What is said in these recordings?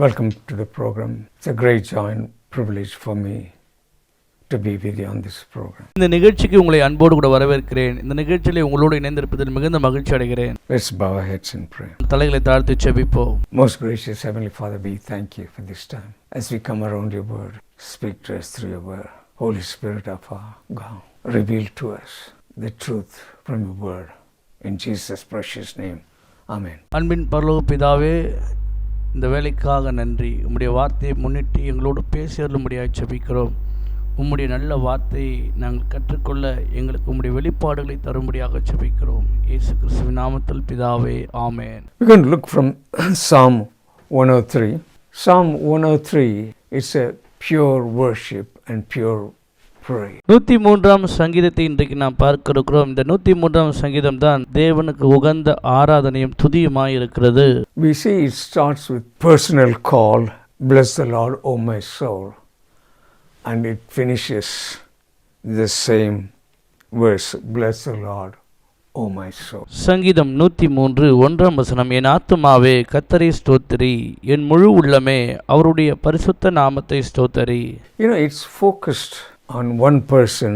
Welcome to the program. It's a great joy and privilege for me to be with you on this program. இந்த நிகழ்ச்சிக்கு உங்களை அன்போடு கூட வரவேற்கிறேன். இந்த நிகழ்ச்சியில் உங்களோடு இணைந்திருப்பதில் மிகுந்த மகிழ்ச்சி அடைகிறேன். Let's bow our heads in prayer. தலைகளை தாழ்த்தி ஜெபிப்போம். Most gracious Heavenly Father, we thank you for this time. As we come around your word, speak to us through your word. Holy Spirit of our God, reveal to us the truth from your word. In Jesus' precious name, Amen. அன்பின் பரலோக பிதாவே, இந்த வேலைக்காக நன்றி. உம்முடைய வார்த்தையை முன்னிட்டு எங்களோடு பேசியருளும்படியாக ஜெபிக்கிறோம். உம்முடைய நல்ல வார்த்தையை நாங்கள் கற்றுக்கொள்ள எங்களுக்கு உம்முடைய வெளிப்பாடுகளை தரும்படியாக ஜெபிக்கிறோம். இயேசு கிறிஸ்துவின் நாமத்தில் பிதாவே, ஆமென். We're going to look from Psalm 103. Psalm 103 is a pure worship and pure prayer. 103ஆம் சங்கீதத்தை இன்றைக்கு நாம் பார்க்க இருக்கிறோம். இந்த 103ஆம் சங்கீதம் தான் தேவனுக்கு உகந்த ஆராதனையும் துதியுமாய் இருக்கிறது. We see it starts with personal call, bless the Lord, O my soul. And it finishes the same verse, bless the Lord, O my soul. சங்கீதம் 103 1ஆம் வசனம், என் ஆத்துமாவே கர்த்தரை ஸ்தோத்திரி, என் முழு உள்ளமே அவருடைய பரிசுத்த நாமத்தை ஸ்தோத்திரி. You know, it's focused on one person,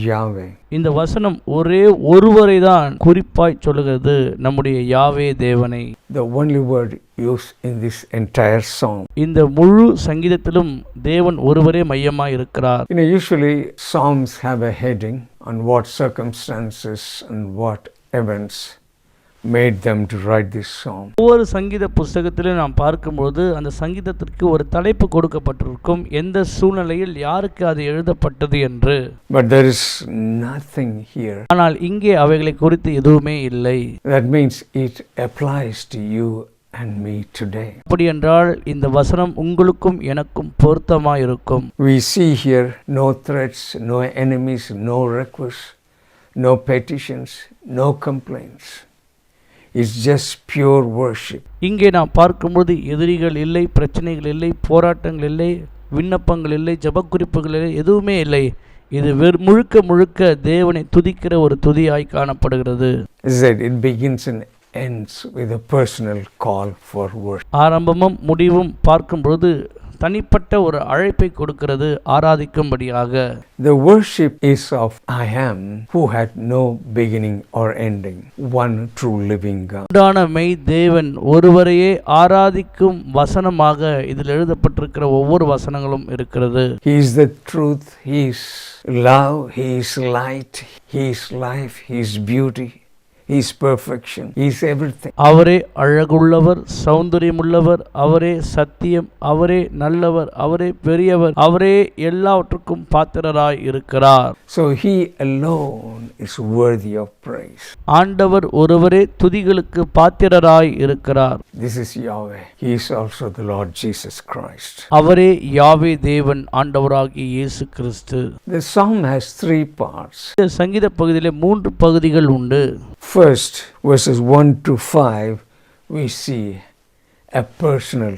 Yahweh. இந்த வசனம் ஒரே ஒருவரை தான் குறிப்பாய் சொல்லுகிறது, நம்முடைய யாவே தேவனை. The only word used in this entire song. இந்த முழு சங்கீதத்திலும் தேவன் ஒருவரே மையமாய் இருக்கிறார். You know, usually psalms have a heading on what circumstances and what events made them to write this song. ஒவ்வொரு சங்கீத புஸ்தகத்திலும் நாம் பார்க்கும்போது அந்த சங்கீதத்திற்கு ஒரு தலைப்பு கொடுக்கப்பட்டிருக்கும், எந்த சூழ்நிலையில் யாருக்கு அது எழுதப்பட்டது என்று. But there is nothing here. ஆனால் இங்கே அவைகளை குறித்து எதுவுமே இல்லை. That means it applies to you and me today. அப்படி என்றால் இந்த வசனம் உங்களுக்கும் எனக்கும் பொருத்தமாக இருக்கும். We see here no threats, no enemies, no requests, no petitions, no complaints. It's just pure worship. இங்கே நாம் பார்க்கும்போது எதிரிகள் இல்லை, பிரச்சனைகள் இல்லை, போராட்டங்கள் இல்லை, விண்ணப்பங்கள் இல்லை, ஜபக்குறிப்புகள் இல்லை, எதுவுமே இல்லை. இது முழுக்க முழுக்க தேவனை துதிக்கிற ஒரு துதியாய் காணப்படுகிறது. It begins and ends with a personal call for worship. ஆரம்பமும் முடிவும் பார்க்கும்போது தனிப்பட்ட ஒரு அழைப்பை கொடுக்கிறது ஆராதிக்கும்படியாக. The worship is of I am, who had no beginning or ending, one true living God. உண்டான மெய் தேவன் ஒருவரையே ஆராதிக்கும் வசனமாக இதில் எழுதப்பட்டிருக்கிற ஒவ்வொரு வசனங்களும் இருக்கிறது. He is the truth, He is love, He is light, He is life, He is beauty, He is perfection, He is everything. அவரே அழகுள்ளவர், சௌந்தரியமுள்ளவர், அவரே சத்தியம், அவரே நல்லவர், அவரே பெரியவர், அவரே எல்லாவற்றுக்கும் பாத்திரராய் இருக்கிறார். So He alone is worthy of praise. ஆண்டவர் ஒருவரே துதிகளுக்கு பாத்திரராய் இருக்கிறார். This is Yahweh. He is also the Lord Jesus Christ. அவரே யாவே தேவன், ஆண்டவராகிய இயேசு கிறிஸ்து. The psalm has 3 parts. இந்த சங்கீத பகுதியிலே 3 பகுதிகள் உண்டு. First, verses 1 to 5, we see a personal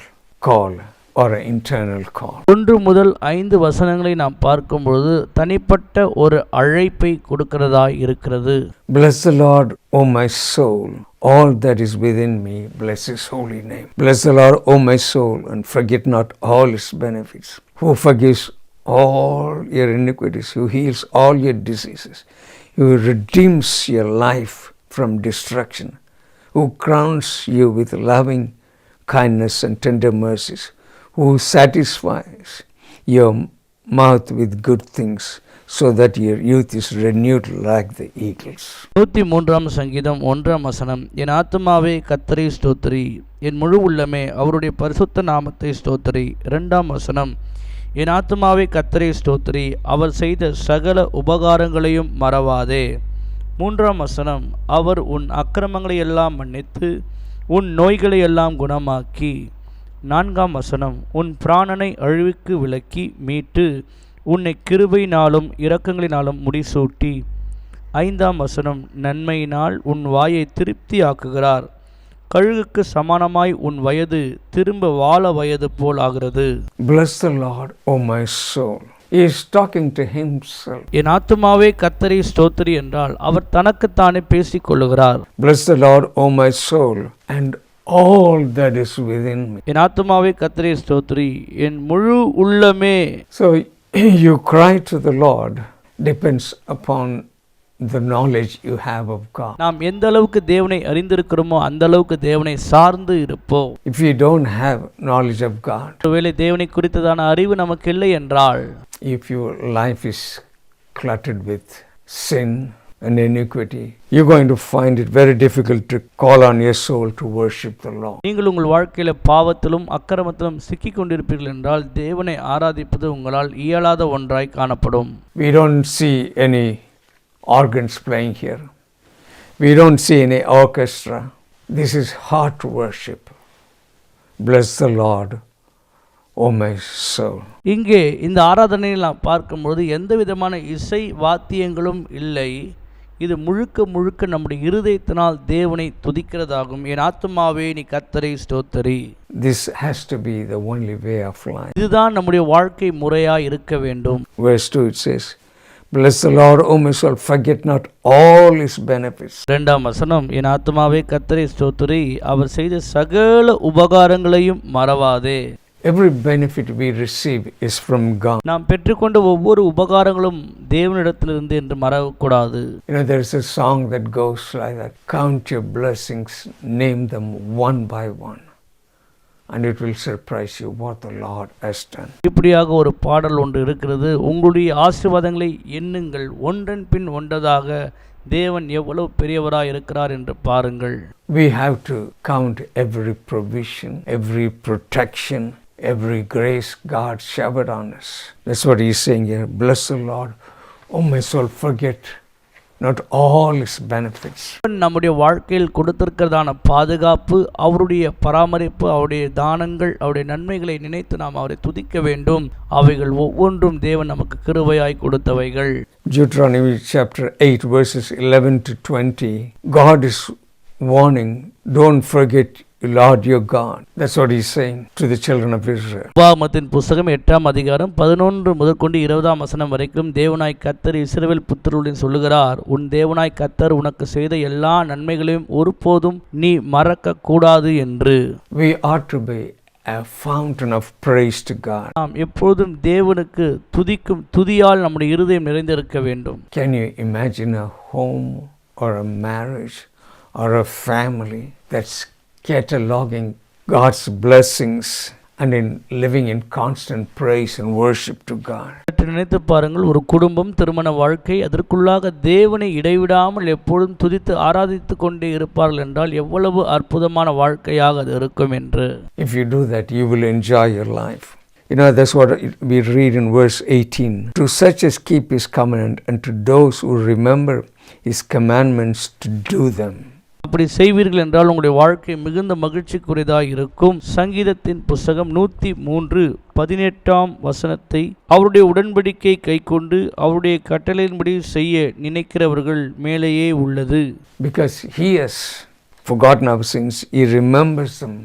call or an internal call. 1 முதல் 5 வசனங்களை நாம் பார்க்கும்போது தனிப்பட்ட ஒரு அழைப்பை கொடுக்கிறதாய் இருக்கிறது. Bless the Lord, O my soul, all that is within me, bless His holy name. Bless the Lord, O my soul, and forget not all His benefits, who forgives all your iniquities, who heals all your diseases, who redeems your life from destruction, who crowns you with loving kindness and tender mercies, who satisfies your mouth with good things, so that your youth is renewed like the eagles. 103ஆம் சங்கீதம் 1ஆம் வசனம், என் ஆத்துமாவே கர்த்தரை ஸ்தோத்திரி, என் முழு உள்ளமே அவருடைய பரிசுத்த நாமத்தை ஸ்தோத்திரி. 2ஆம் வசனம், என் ஆத்துமாவே கர்த்தரை ஸ்தோத்திரி, அவர் செய்த சகல உபகாரங்களையும் மறவாதே. 3ஆம் வசனம், அவர் உன் அக்கிரமங்களை எல்லாம் மன்னித்து உன் நோய்களை எல்லாம் குணமாக்கி. 4ஆம் வசனம், உன் பிராணனை அழிவுக்கு விலக்கி மீட்டு உன்னை கிருபையினாலும் இரக்கங்களினாலும் முடிசூட்டி. 5ஆம் வசனம், நன்மையினால் உன் வாயை திருப்தியாக்குகிறார், கழுகுக்கு சமானமாய் உன் வயது திரும்ப வாழ வயது போல் ஆகிறது. Bless the Lord, O my soul. He is talking to himself. என் ஆத்துமாவே கர்த்தரை ஸ்தோத்திரி என்றால் அவர் தனக்குத்தானே பேசிக் கொள்ளுகிறார். Bless the Lord, O my soul, and all that is within me. என் ஆத்துமாவே கர்த்தரை ஸ்தோத்திரி, என் முழு உள்ளமே. So you cry to the Lord depends upon the knowledge you have of God. நாம் எந்த அளவுக்கு தேவனை அறிந்திருக்கிறோமோ அந்த அளவுக்கு தேவனை சார்ந்து இருப்போம். If you don't have knowledge of God, ஒருவேளை தேவனை குறித்ததான அறிவு நமக்கு இல்லை என்றால், if your life is cluttered with sin and iniquity, you're going to find it very difficult to call on your soul to worship the Lord. நீங்கள் உங்கள் வாழ்க்கையில பாவத்திலும் அக்கிரமத்திலும் சிக்கிக் கொண்டிருப்பீர்கள் என்றால் தேவனை ஆராதிப்பது உங்களால் இயலாத ஒன்றாய் காணப்படும். We don't see any organs playing here. We don't see any orchestra. This is heart worship. Bless the Lord, O my soul. இங்கே இந்த ஆராதனையில் நாம் பார்க்கும்போது எந்த விதமான இசை வாத்தியங்களும் இல்லை. இது முழுக்க முழுக்க நம்முடைய இருதயத்தினால் தேவனை துதிக்கிறதாகும். என் ஆத்துமாவே நீ கர்த்தரை ஸ்தோத்திரி. This has to be the only way of life. இதுதான் நம்முடைய வாழ்க்கை முறையாய் இருக்க வேண்டும். Verse 2 it says, Bless the Lord, O my soul, forget not all his benefits. இரண்டாம் வசனம், என் ஆத்துமாவே கர்த்தரை ஸ்தோத்திரி, அவர் செய்த சகல உபகாரங்களையும் மறவாதே. Every benefit we receive is from God. நாம் பெற்றுக்கொண்ட ஒவ்வொரு உபகாரங்களும் தேவனிடத்திலிருந்து என்று மறக்கக்கூடாது. You know, there is a song that goes like that. Count your blessings, name them one by one, and it will surprise you what the Lord has done. இப்படியாக ஒரு பாடல் ஒன்று இருக்கிறது. உங்களுடைய ஆசீர்வாதங்களை எண்ணுங்கள், ஒன்றன் பின் ஒன்றதாக தேவன் எவ்வளவு பெரியவராய் இருக்கிறார் என்று பாருங்கள். We have to count every provision, every protection, every grace God showered on us. That's what he's saying here. Bless the Lord, O my soul, forget not all his benefits. நம்முடைய வாழ்க்கையில் கொடுத்திருக்கிறதான பாதுகாப்பு, அவருடைய பராமரிப்பு, அவருடைய தானங்கள், அவருடைய நன்மைகளை நினைத்து நாம் அவரை துதிக்க வேண்டும். அவைகள் ஒவ்வொன்றும் தேவன் நமக்கு கிருபையாய் கொடுத்தவைகள். Deuteronomy chapter 8 verses 11 to 20. God is warning, don't forget Lord your God. That's what he's saying to the children of Israel. உபாகமத்தின் புத்தகம் 8ஆம் அதிகாரம் 11 முதற்கொண்டு 20ஆம் வசனம் வரைக்கும் தேவனாய் கர்த்தர் இஸ்ரவேல் புத்திரருடன் சொல்லுகிறார், உன் தேவனாய் கர்த்தர் உனக்கு செய்த எல்லா நன்மைகளையும் ஒருபோதும் நீ மறக்க கூடாது என்று. We ought to be a fountain of praise to God. நாம் எப்பொழுதும் தேவனுக்கு துதிக்கும் துதியால் நம்முடைய இருதயம் நிறைந்திருக்க வேண்டும். Can you imagine a home or a marriage or a family that's cataloging God's blessings and in living in constant praise and worship to God? நினைத்து பாருங்கள், ஒரு குடும்பம், திருமண வாழ்க்கை, அதற்குள்ளாக தேவனை இடைவிடாமல் எப்பொழுதும் துதித்து ஆராதித்து கொண்டே இருப்பார்கள் என்றால் எவ்வளவு அற்புதமான வாழ்க்கையாக அது இருக்கும் என்று. If you do that, you will enjoy your life. You know, that's what we read in verse 18. To such as keep his covenant, and to those who remember his commandments to do them. அப்படி செய்வீர்கள் என்றால் உங்களுடைய வாழ்க்கை மிகுந்த மகிழ்ச்சிக்குரியதாக இருக்கும். சங்கீதத்தின் புஸ்தகம் 103 18ஆம் வசனத்தை, அவருடைய உடன்படிக்கை கைக்கொண்டு அவருடைய கட்டளையின்படி செய்ய நினைக்கிறவர்கள் மேலேயே உள்ளது. Because he has forgotten our sins, he remembers them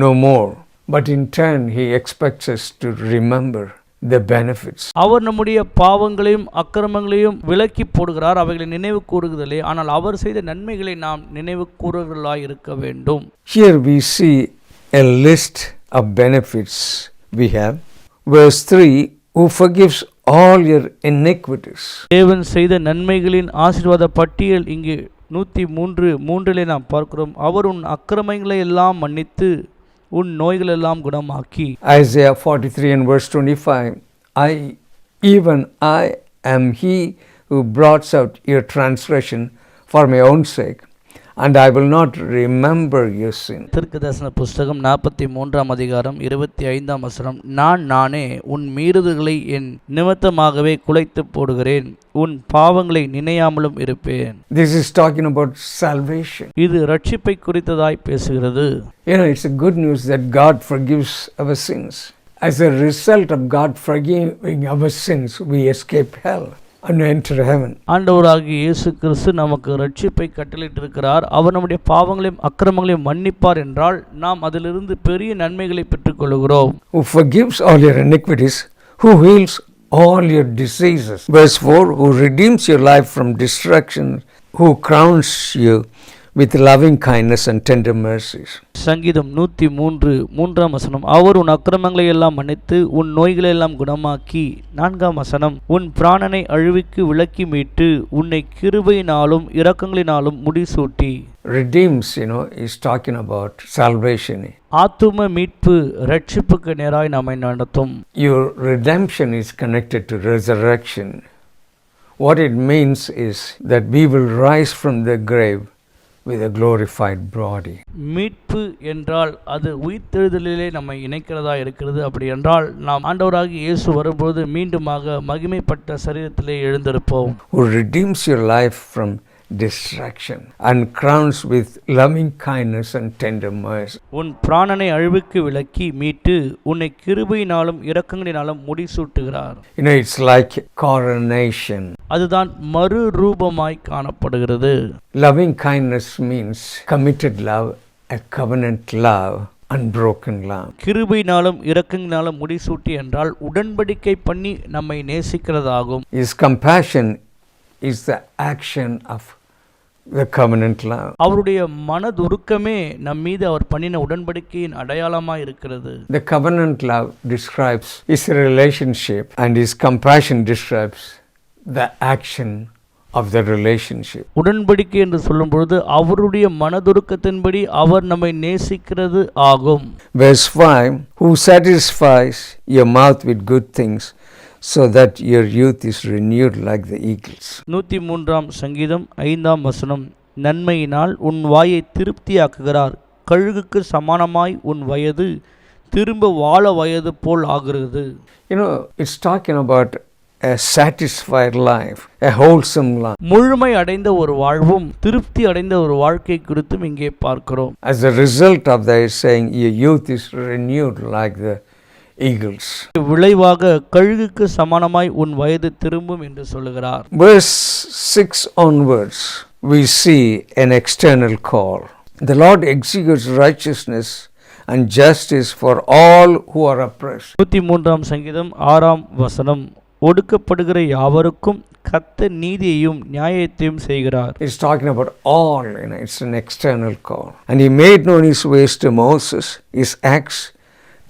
no more. But in turn, he expects us to remember the benefits. அவர் நம்முடைய பாவங்களையும் அக்கிரமங்களையும் விலக்கி போடுகிறார், அவைகளை நினைவு கூறுகிறதில்லை. ஆனால் அவர் செய்த நன்மைகளை நாம் நினைவு கூறுகிறவர்களாய் இருக்க வேண்டும். Here we see a list of benefits we have. Verse 3, who forgives all your iniquities. தேவன் செய்த நன்மைகளின் ஆசீர்வாத பட்டியல் இங்கே 103:3 நாம் பார்க்கிறோம். அவர் உன் அக்கிரமங்களை எல்லாம் மன்னித்து உன் நோய்கள் எல்லாம் குணமாக்கி. Isaiah 43 and verse 25, even I am he who blots out your transgression for my own sake, and I will not remember your sin. தீர்க்கதரிசன புஸ்தகம் 43ஆம் அதிகாரம் 25ஆம் வசனம், நானே உன் மீறுதல்களை என் நிமித்தமாகவே குலைத்து போடுகிறேன், உன் பாவங்களை நினையாமலும் இருப்பேன். This is talking about salvation. இது ரட்சிப்பை குறித்ததாய் பேசுகிறது. You know, it's a good news that God forgives our sins. As a result of God forgiving our sins, we escape hell and enter heaven. ஆண்டவராகிய இயேசு கிறிஸ்து நமக்கு ரட்சிப்பை கட்டளையிட்டிருக்கிறார். அவர் நம்முடைய பாவங்களையும் அக்கிரமங்களையும் மன்னிப்பார் என்றால் நாம் அதிலிருந்து பெரிய நன்மைகளை பெற்றுக்கொள்கிறோம். Who forgives all your iniquities, who heals all your diseases. Verse 4, who redeems your life from destruction, who crowns you with loving kindness and tender mercies. சங்கீதம் 103 மூன்றாம் வசனம். அவர் உன் அக்கிரமங்களை எல்லாம் மன்னித்து உன் நோய்களை எல்லாம் குணமாக்கி. நான்காம் வசனம். உன் பிராணனை அழிவுக்கு விலக்கி மீட்டு உன்னை கிருபையினாலும் இரக்கங்களினாலும் முடிசூட்டி. Redeems, is talking about salvation. ஆத்தும மீட்பு ரட்சிப்புக்கு நேராய் நம்மை நடத்தும். Your redemption is connected to resurrection. What it means is that we will rise from the grave with a glorified body. மீட்பு என்றால் அது உயிர்த்தெழுதலிலே நம்மை இணைக்கிறதா இருக்கிறது. அப்படி என்றால் நாம் ஆண்டவராகிய இயேசு வரும்போது மீண்டுமாக மகிமைப்பட்ட சரீரத்திலே எழுந்திருப்போம். Who redeems your life from distraction and crowns with loving kindness and tender mercy. உன் பிராணனை அழிவுக்கு விலக்கி மீட்டு உன்னை கிருபையினாலும் இரக்கங்களினாலும் முடிசூட்டுகிறார். It's like coronation. அதுதான் மறுரூபமாய் காணப்படுகிறது. Loving kindness means committed love, a covenant love, unbroken love. கிருபையினாலும் இரக்கங்களினாலும் முடிசூட்டி என்றால் உடன்படிக்கை பண்ணி நம்மை நேசிக்கிறதாகும். His compassion is the action of the covenant love. அவருடைய மனதுருக்கமே நம் மீது அவர் பண்ணின உடன்படிக்கையின் அடையாளமாய் இருக்கிறது. The covenant love describes his relationship and his compassion describes the action of the relationship. உடன்படிக்கை என்று சொல்லும் பொழுது அவருடைய மனதுருக்கத்தின்படி அவர் நம்மை நேசிக்கிறது ஆகும். Verse 5, who satisfies your mouth with good things so that your youth is renewed like the eagles. 103ஆம் சங்கீதம் 5ஆம் வசனம். நன்மையினால் உன் வாயை திருப்தியாக்குகிறார். கழுகுக்கு சமானமாய் உன் வயது திரும்ப வாழ வயது போல் ஆகிறது. It's talking about a satisfied life, a wholesome life. முழுமை அடைந்த ஒரு வாழ்வும் திருப்தி அடைந்த ஒரு வாழ்க்கை குறித்தும் இங்கே பார்க்கிறோம். As a result of that, it's saying your youth is renewed like the eagles. விளைவாக கழுகுக்கு சமானமாய் உன் வயது திரும்பும் என்று சொல்லுகிறார். Verse 6 onwards, we see an external call. The Lord executes righteousness and justice for all who are oppressed. 103ஆம் சங்கீதம் 6ஆம் வசனம். ஒடுக்கப்படுகிற யாவருக்கும் கர்த்தர் நீதியையும் நியாயத்தையும் செய்கிறார். It's talking about all, it's an external call. And he made known his ways to Moses, his acts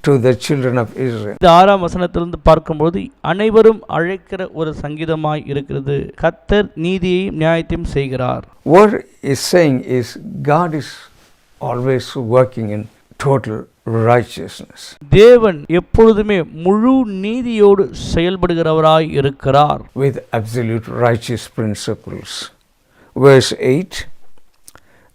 to the children of Israel. இந்த 6ஆம் வசனத்திலிருந்து பார்க்கும்போது அனைவரும் அழைக்கிற ஒரு சங்கீதமாய் இருக்கிறது. கர்த்தர் நீதியையும் நியாயத்தையும் செய்கிறார். What is saying is God is always working in total righteousness. தேவன் எப்பொழுதுமே முழு நீதியோடு செயல்படுகிறவராய் இருக்கிறார். With absolute righteous principles. Verse 8,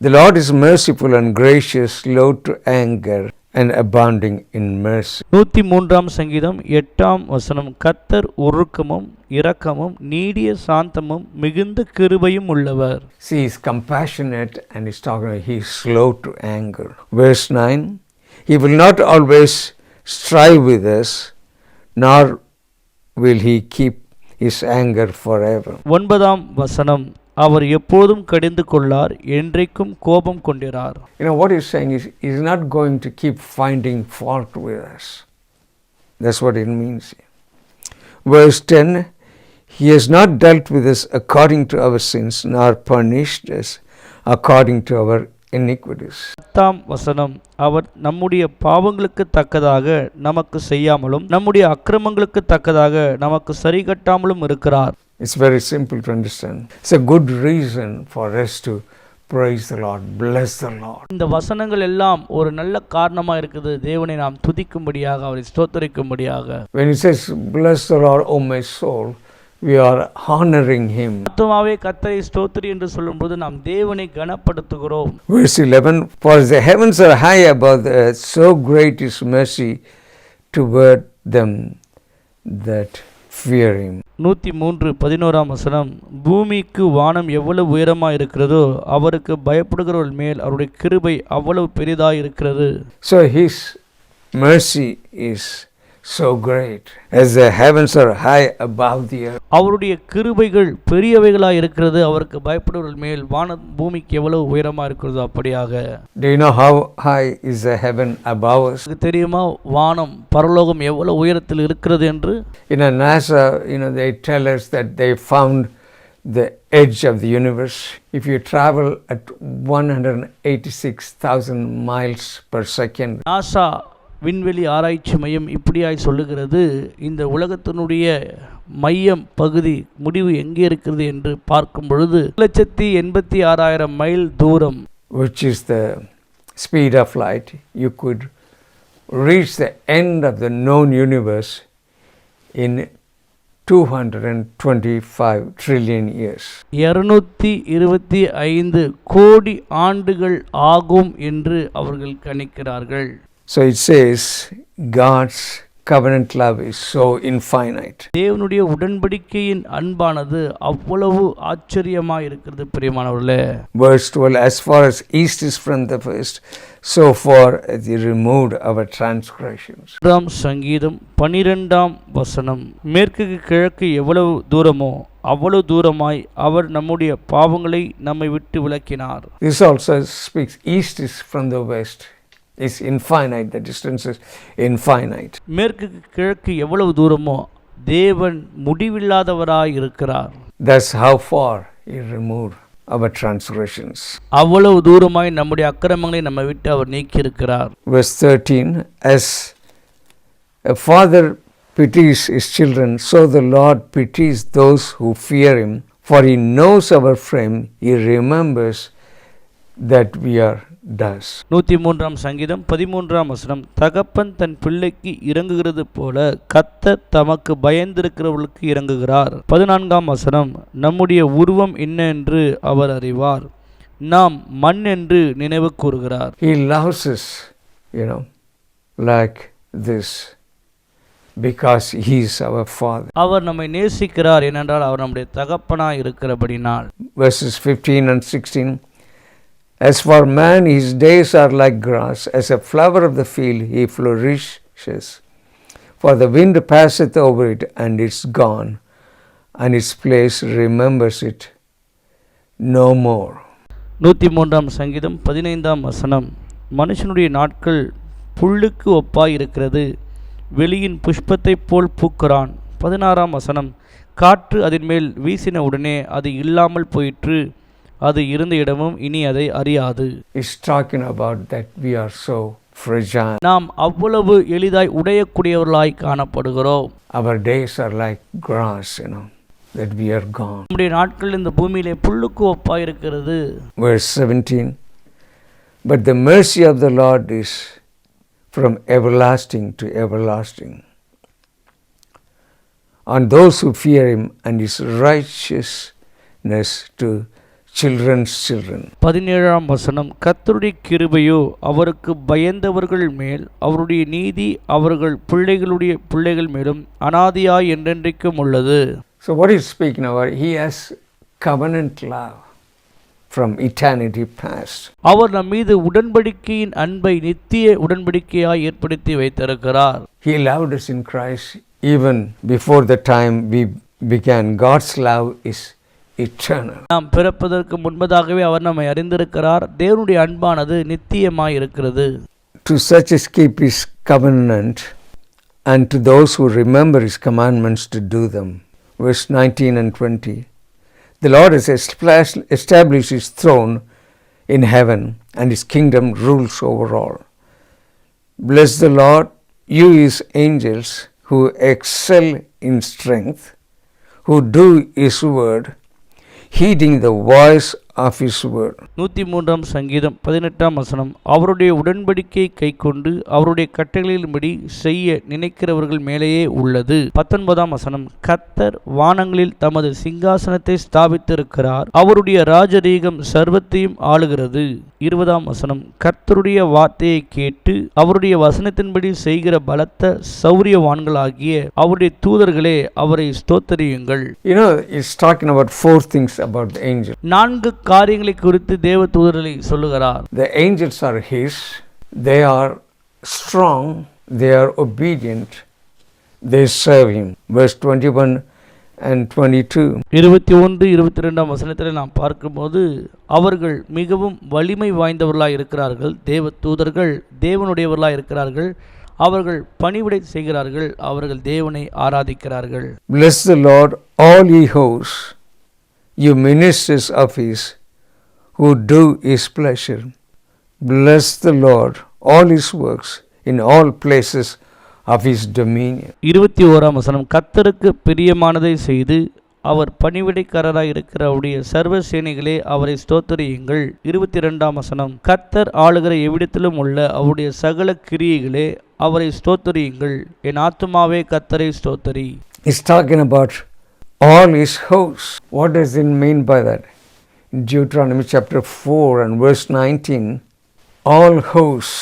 the Lord is merciful and gracious, slow to anger and abounding in mercy. 103ஆம் சங்கீதம் 8ஆம் வசனம். கர்த்தர் உருக்கமும் இரக்கமும் நீடிய சாந்தமும் மிகுந்த கிருபையும் உள்ளவர். See, he is compassionate and he's talking, he is slow to anger. Verse 9, he will not always strive with us, nor will he keep his anger forever. 9ஆம் வசனம். அவர் எப்போதும் கடிந்து கொள்ளார், என்றைக்கும் கோபம் கொண்டிரார். What he's saying is he's not going to keep finding fault with us. That's what it means. Verse 10, he has not dealt with us according to our sins, nor punished us according to our iniquities. 10ஆம் வசனம். அவர் நம்முடைய பாவங்களுக்கு தக்கதாக நமக்கு செய்யாமலும் நம்முடைய அக்கிரமங்களுக்கு தக்கதாக நமக்கு சரிகட்டாமலும் இருக்கிறார். It's very simple to understand. It's a good reason for us to praise the Lord, bless the Lord. இந்த வசனங்கள் எல்லாம் ஒரு நல்ல காரணமா இருக்குது தேவனை நாம் துதிக்கும்படியாக, அவரை ஸ்தோத்திரிக்கும்படியாக. When he says bless the Lord, O my soul, we are honoring him. ஆத்துமாவே கர்த்தரை ஸ்தோத்திரி என்று சொல்லும்போது நாம் தேவனை கனப்படுத்துகிறோம். Verse 11, for the heavens are high above the earth, so great is mercy toward them that fear him. 103:11ஆம் வசனம். பூமிக்கு வானம் எவ்வளவு உயரமாக இருக்கிறதோ அவருக்கு பயப்படுகிறவர்கள் மேல் அவருடைய கிருபை அவ்வளவு பெரிதாக இருக்கிறது. So his mercy is so great as the heavens are high above the earth. அவருடைய கிருபைகள் பெரியவைகளாக இருக்கிறது. அவருக்கு பயப்படுவர்கள் மேல் வானம் பூமிக்கு எவ்வளவு உயரமாக இருக்கிறதோ அப்படியாக. Do you know how high is the heaven above us? தெரியுமா வானம் பரலோகம் எவ்வளவு உயரத்தில் இருக்கிறது என்று? NASA, they tell us that they found the edge of the universe. If you travel at 186,000 miles per second, NASA விண்வெளி ஆராய்ச்சி மையம் இப்படியாய் சொல்லுகிறது, இந்த உலகத்தினுடைய மையம் பகுதி முடிவு எங்கே இருக்கிறது என்று பார்க்கும் பொழுது 1,86,000 மைல் தூரம், which is the speed of light, you could reach the end of the known universe in 225 trillion years. 225 கோடி ஆண்டுகள் ஆகும் என்று அவர்கள் கணிக்கிறார்கள். So it says God's covenant love is so infinite. தேவனுடைய உடன்படிக்கையின் அன்பானது அவ்வளவு ஆச்சரியமாக இருக்கிறது பிரியமானவர்களே. Verse 12, as far as east is from the west, so far as he removed our transgressions. சங்கீதம் 12ஆம் வசனம், மேற்குக்கு கிழக்கு எவ்வளவு தூரமோ அவ்வளவு தூரமாய் அவர் நம்முடைய பாவங்களை நம்மை விட்டு விலக்கினார். This also speaks east is from the west. Is infinite, the distance is infinite. மேற்குக்கு கிழக்கு எவ்வளவு தூரமோ தேவன் முடிவில்லாதவராய் இருக்கிறார். That's how far he removed our transgressions. அவ்வளவு தூரமாய் நம்முடைய அக்கிரமங்களை நம்மை விட்டு அவர் நீக்கி இருக்கிறார். Verse 13, as a father pities his children, so the Lord pities those who fear him, for he knows our frame, he remembers that we are dust. 103ஆம் சங்கீதம் 13ஆம் வசனம், தகப்பன் தன் பிள்ளைக்கு இறங்குகிறது போல கர்த்தர் தமக்கு பயந்திருக்கிறவர்களுக்கு இறங்குகிறார். 14ஆம் வசனம், நம்முடைய உருவம் என்ன என்று அவர் அறிவார், நாம் மண் என்று நினைவு கூறுகிறார். He loves us, like this, because he is our father. அவர் நம்மை நேசிக்கிறார் ஏனென்றால் அவர் நம்முடைய தகப்பனாய் இருக்கிறபடினால். Verses 15 and 16, as for man, his days are like grass, as a flower of the field he flourishes. For the wind passeth over it, and it's gone, and its place remembers it no more. 103ஆம் சங்கீதம் 15ஆம் வசனம், மனுஷனுடைய நாட்கள் புல்லுக்கு ஒப்பாய் இருக்கிறது, வெளியின் புஷ்பத்தைப் போல் பூக்கிறான். 16ஆம் வசனம், காற்று அதன் மேல் வீசின உடனே அது இல்லாமல் போயிற்று, அது இருந்த இடமும் இனி அதை அறியாது. It's talking about that we are so fragile. நாம் அவ்வளவு எளிதாய் உடையக்கூடியவர்களாய் காணப்படுகிறோம். Our days are like grass, that we are gone. நம்முடைய நாட்கள் இந்த பூமியிலே புல்லுக்கு ஒப்பாய் இருக்கிறது. Verse 17, but the mercy of the Lord is from everlasting to everlasting on those who fear him, and his righteousness to children's children. 17ஆம் வசனம், கர்த்தருடைய கிருபையோ அவருக்கு பயந்தவர்கள் மேல், அவருடைய நீதி அவர்கள் பிள்ளைகளுடைய பிள்ளைகள் மேலும் அனாதியாய் என்றென்றைக்கும் உள்ளது. So what is speaking about? He has covenant love from eternity past. அவர் நம் மீது உடன்படிக்கையின் அன்பை நித்திய உடன்படிக்கையாய் ஏற்படுத்தி வைத்திருக்கிறார். He loved us in Christ even before the time we began. God's love is eternal. நாம் பிறப்பதற்கு முன்பதாகவே அவர் நம்மை அறிந்திருக்கிறார். தேவனுடைய அன்பானது நித்தியமாய் இருக்கிறது. To such as keep his covenant, and to those who remember his commandments to do them. Verse 19 and 20, the Lord has established his throne in heaven, and his kingdom rules over all. Bless the Lord, you his angels, who excel in strength, who do his word, heeding the voice of his word. 103ஆம் சங்கீதம் 18ஆம் வசனம், அவருடைய உடன்படிக்கையை கைக்கொண்டு அவருடைய கட்டளைகளின்படி செய்ய நினைக்கிறவர்கள் மேலேயே உள்ளது. 19ஆம் வசனம், கர்த்தர் வானங்களில் தமது சிங்காசனத்தை ஸ்தாபித்திருக்கிறார், அவருடைய ராஜரீகம் சர்வத்தையும் ஆளுகிறது. 20ஆம் வசனம், கர்த்தருடைய வார்த்தையை கேட்டு அவருடைய வசனத்தின்படி செய்கிற பலத்த சௌரியவான்களாகிய அவருடைய தூதர்களே அவரை ஸ்தோத்திரியுங்கள். It's talking about four things about the angel. 4 காரியங்களை குறித்து தேவ தூதர்களை சொல்லுகிறார். The angels are his, they are strong, they are obedient, they serve him. Verse 21 and 22. 21-22ஆம் வசனத்தில் நாம் பார்க்கும்போது அவர்கள் மிகவும் வலிமை வாய்ந்தவர்களாய் இருக்கிறார்கள். தேவ தூதர்கள் தேவனுடையவர்களாய் இருக்கிறார்கள். அவர்கள் பணிவிடை செய்கிறார்கள். அவர்கள் தேவனை ஆராதிக்கிறார்கள். Bless the Lord, all ye hosts, you ministers of His, who do His pleasure. Bless the Lord, all His works, in all places of His dominion. 21ஆம் வசனம், கர்த்தருக்கு பிரியமானதை செய்து அவர் பணிவிடைக்காரராய் இருக்கிற அவருடைய சர்வ சேனைகளே அவரை ஸ்தோத்திரியுங்கள். 22ஆம் வசனம், கர்த்தர் ஆளுகிற எவ்விடத்திலும் உள்ள அவருடைய சகல கிரியைகளே அவரை ஸ்தோத்திரியுங்கள். என் ஆத்துமாவே கர்த்தரை ஸ்தோத்திரி. He's talking about all His hosts. What does it mean by that? In Deuteronomy chapter 4 and verse 19, all hosts,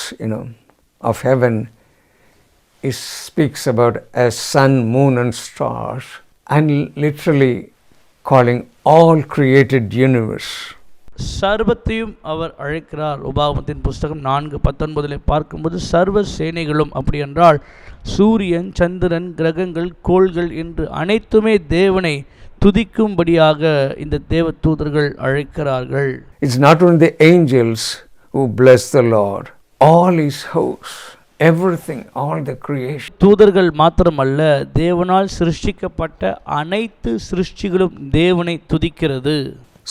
of heaven, it speaks about as sun, moon and stars, and literally calling all created universe. சர்வத்தையும் அவர் அழைக்கிறார். உபாகமத்தின் புஸ்தகம் 4:19 பார்க்கும்போது சர்வ சேனைகளும், அப்படி என்றால் சூரியன், சந்திரன், கிரகங்கள், கோள்கள் என்று அனைத்துமே தேவனை துதிக்கும்படியாக இந்த தேவ தூதர்கள் அழைக்கிறார்கள். It's not only the angels who bless the Lord, all His hosts, everything, all the creation. தூதர்கள் மாத்திரமல்ல, தேவனால் சிருஷ்டிக்கப்பட்ட அனைத்து சிருஷ்டிகளும் தேவனை துதிக்கிறது.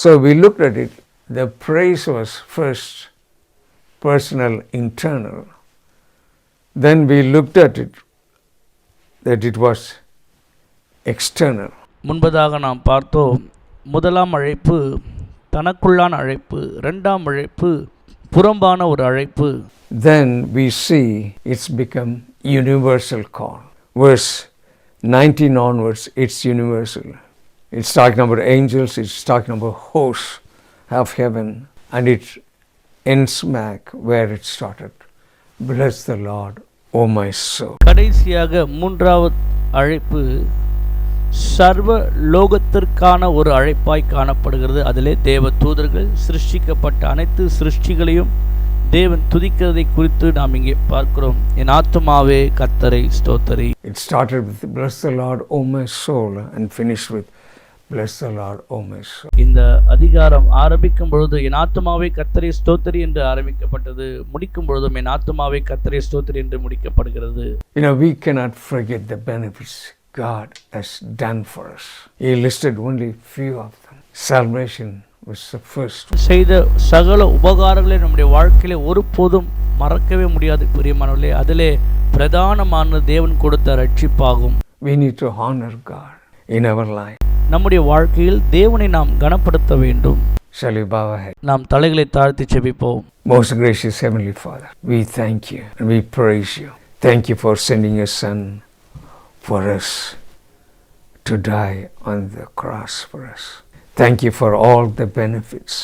So we looked at it. The praise was first personal, internal. Then we looked at it that it was external. முன்பதாக நாம் பார்த்தோம், முதலாம் அழைப்பு தனக்குள்ளான அழைப்பு, இரண்டாம் அழைப்பு புறம்பான ஒரு அழைப்பு. Then we see it's become universal call. Verse 19 onwards, it's universal. It's talking about angels, it's talking about hosts of heaven, and it ends back where it started. Bless the Lord, O my soul. கடைசியாக மூன்றாவது அழைப்பு சர்வ லோகத்திற்கான ஒரு அழைப்பாய் காணப்படுகிறது. அதிலே தேவ தூதர்கள் சிருஷ்டிக்கப்பட்ட அனைத்து சிருஷ்டிகளையும் தேவன் துதிக்கிறதை குறித்து நாம் இங்கே பார்க்கிறோம். என் ஆத்துமாவே கர்த்தரை ஸ்தோத்திரி. It started with bless the Lord, O my soul, and finished with bless the Lord, O my soul. இந்த அதிகாரம் ஆரம்பிக்கும் பொழுது என் ஆத்துமாவே கர்த்தரை ஸ்தோத்திரி என்று ஆரம்பிக்கப்பட்டது. முடிக்கும் பொழுதும் என் ஆத்துமாவே கர்த்தரை ஸ்தோத்திரி என்று முடிக்கப்படுகிறது. We cannot forget the benefits God has done for us. He listed only few of them. Salvation was the first. செய்த சகல உபகாரங்களை நம்முடைய வாழ்க்கையிலே ஒருபோதும் மறக்கவே முடியாது பிரியமானவர்களே. அதிலே பிரதானமான தேவன் கொடுத்த ரட்சிப்பாகும். We need to honor God in our life. நம்முடைய வாழ்க்கையில் தேவனை நாம் கனப்படுத்த வேண்டும். Shall we bow our head? நாம் தலைகளை தாழ்த்தி ஜெபிப்போம். Most gracious Heavenly Father, we thank you and we praise you. Thank you for sending your Son for us to die on the cross for us. Thank you for all the benefits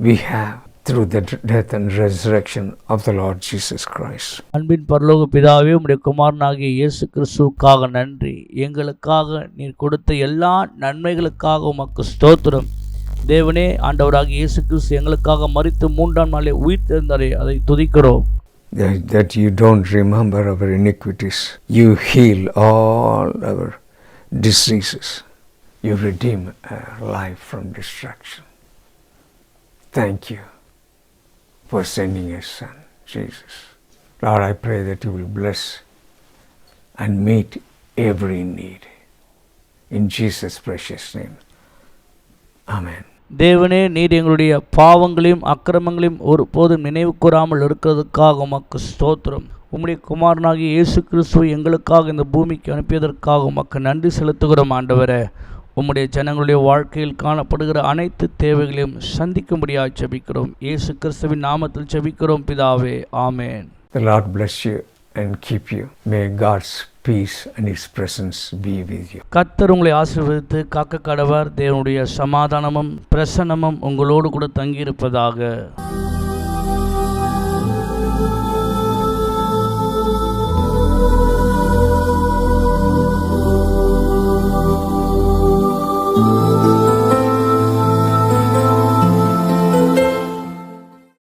we have through the death and resurrection of the Lord Jesus Christ. அன்பின் பரலோக பிதாவே, உம்முடைய குமாரனாகிய இயேசு கிறிஸ்துவுக்காக நன்றி. எங்களுக்காக நீர் கொடுத்த எல்லா நன்மைகளுக்காக உமக்கு ஸ்தோத்திரம். தேவனே, ஆண்டவராகிய இயேசு கிறிஸ்து எங்களுக்காக மரித்து மூன்றாம் நாளே உயிர்த்தெழுந்தாரே, அதை துதிக்கிறோம். That you don't remember our iniquities. You heal all our diseases. You redeem our life from destruction. Thank you for sending your Son, Jesus. Lord, I pray that you will bless and meet every need. In Jesus' precious name. Amen. தேவனே, நீர் எங்களுடைய பாவங்களையும் அக்கிரமங்களையும் ஒருபோதும் நினைவு கூறாமல் இருக்கிறதுக்காக உமக்கு ஸ்தோத்திரம். உம்முடைய குமாரனாகிய இயேசு கிறிஸ்துவை எங்களுக்காக இந்த பூமிக்கு அனுப்பியதற்காக உமக்கு நன்றி செலுத்துகிறோம். ஆண்டவரே, உம்முடைய ஜனங்களுடைய வாழ்க்கையில் காணப்படுகிற அனைத்து தேவைகளையும் சந்திக்கும்படியாக ஜெபிக்கிறோம். இயேசு கிறிஸ்துவின் நாமத்தில் ஜெபிக்கிறோம் பிதாவே, ஆமென். The Lord bless you and keep you. May God's peace and His presence be with you. கர்த்தர் உங்களை ஆசீர்வதித்து காக்க கடவர். தேவனுடைய சமாதானமும் பிரசன்னமும் உங்களோடு கூட தங்கியிருப்பதாக.